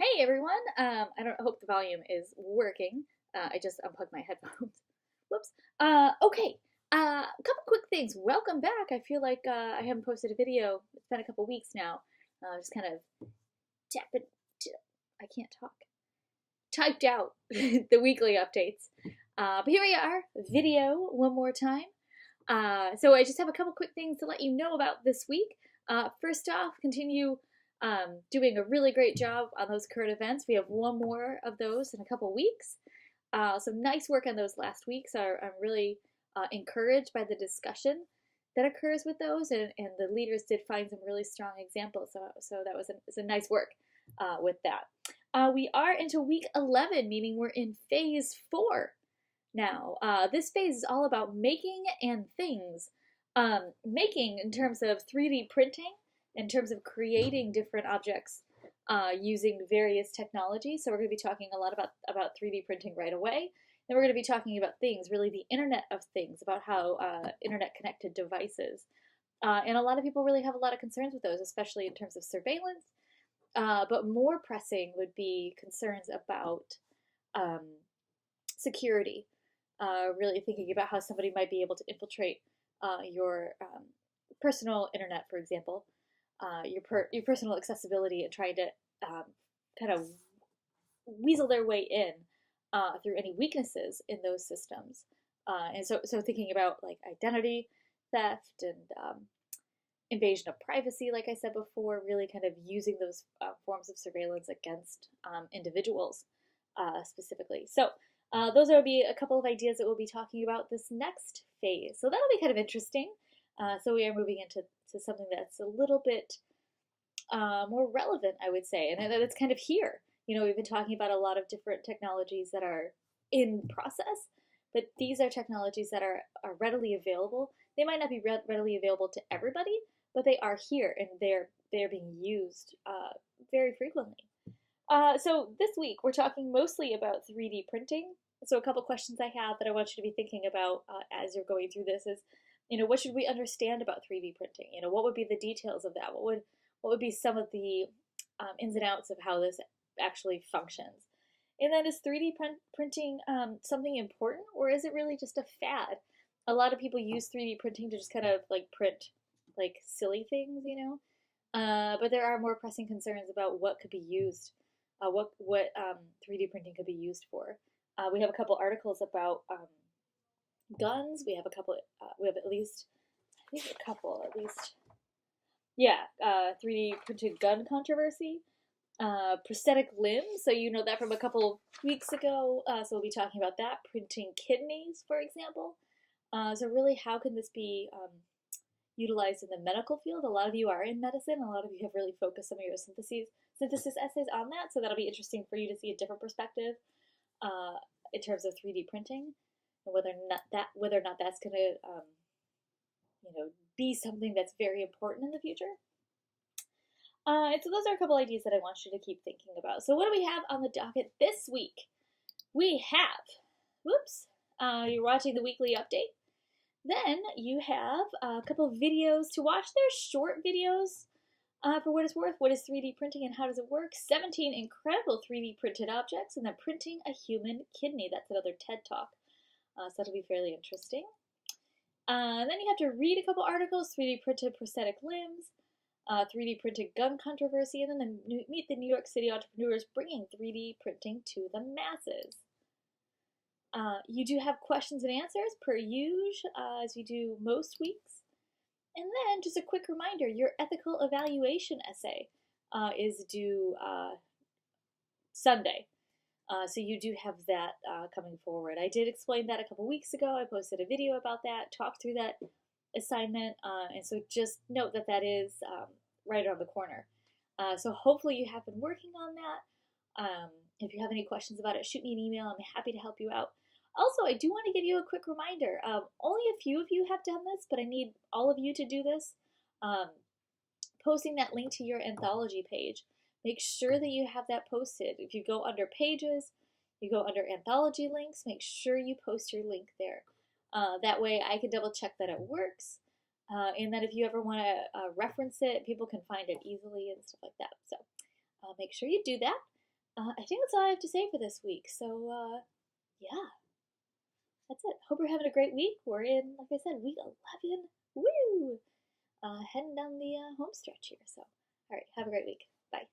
Hey everyone! I hope the volume is working. I just unplugged my headphones. Whoops. Okay. A couple quick things. Welcome back. I feel like I haven't posted a video. It's been a couple weeks now. Just kind of tapping. I can't talk. Typed out the weekly updates. But here we are. Video one more time. So I just have a couple quick things to let you know about this week. First off, continue doing a really great job on those current events. We have one more of those in a couple weeks. Some nice work on those last week. So I'm really encouraged by the discussion that occurs with those, and the leaders did find some really strong examples. So that was a nice work with that. We are into week 11, meaning we're in phase 4 now. This phase is all about making and things. Making in terms of 3D printing, in terms of creating different objects using various technologies. So we're going to be talking a lot about 3D printing right away. Then we're going to be talking about things, really the Internet of Things, about how Internet-connected devices. And a lot of people really have a lot of concerns with those, especially in terms of surveillance. But more pressing would be concerns about security. Really thinking about how somebody might be able to infiltrate your personal internet, for example, your personal accessibility, and trying to kind of weasel their way in through any weaknesses in those systems. And so thinking about like identity theft and invasion of privacy, like I said before, really kind of using those forms of surveillance against individuals specifically. So those will be a couple of ideas that we'll be talking about this next phase. So that'll be kind of interesting. So we are moving into something that's a little bit more relevant, I would say, and it's kind of here. You know, we've been talking about a lot of different technologies that are in process, but these are technologies that are readily available. They might not be readily available to everybody, but they are here, and they're being used very frequently. So this week we're talking mostly about 3D printing. So a couple questions I have that I want you to be thinking about as you're going through this is, you know, what should we understand about 3D printing? You know, what would be the details of that? What would be some of the ins and outs of how this actually functions? And then is 3D printing something important, or is it really just a fad? A lot of people use 3D printing to just kind of like print like silly things, you know, but there are more pressing concerns about what could be used, what 3D printing could be used for. We have a couple articles about guns. We have a couple. We have at least, I think a couple at least. Yeah, 3D printed gun controversy. Prosthetic limbs. So you know that from a couple weeks ago. So we'll be talking about that. Printing kidneys, for example. So really, how can this be utilized in the medical field? A lot of you are in medicine. A lot of you have really focused some of your synthesis essays on that. So that'll be interesting for you to see a different perspective in terms of 3D printing, and whether or not that's going to you know, be something that's very important in the future. And so those are a couple ideas that I want you to keep thinking about. So what do we have on the docket this week? We have, whoops, you're watching the weekly update. Then you have a couple of videos to watch. They're short videos for what it's worth. What is 3D printing and how does it work? 17 incredible 3D printed objects, and then printing a human kidney. That's another TED Talk. So that'll be fairly interesting. Then you have to read a couple articles, 3D printed prosthetic limbs, 3D printed gun controversy, and then meet the New York City entrepreneurs bringing 3D printing to the masses. You do have questions and answers per usual, as we do most weeks. And then just a quick reminder, your ethical evaluation essay is due Sunday. So you do have that coming forward. I did explain that a couple weeks ago. I posted a video about that, talked through that assignment, and so just note that that is right around the corner. So hopefully you have been working on that. If you have any questions about it, shoot me an email. I'm happy to help you out. Also, I do want to give you a quick reminder. Only a few of you have done this, but I need all of you to do this. Posting that link to your anthology page. Make sure that you have that posted. If you go under pages, you go under anthology links, make sure you post your link there. That way I can double check that it works. And then if you ever want to reference it, people can find it easily and stuff like that. So make sure you do that. I think that's all I have to say for this week. So, yeah, that's it. Hope you're having a great week. We're in, like I said, week 11. Woo! Heading down the home stretch here. So, all right, have a great week. Bye.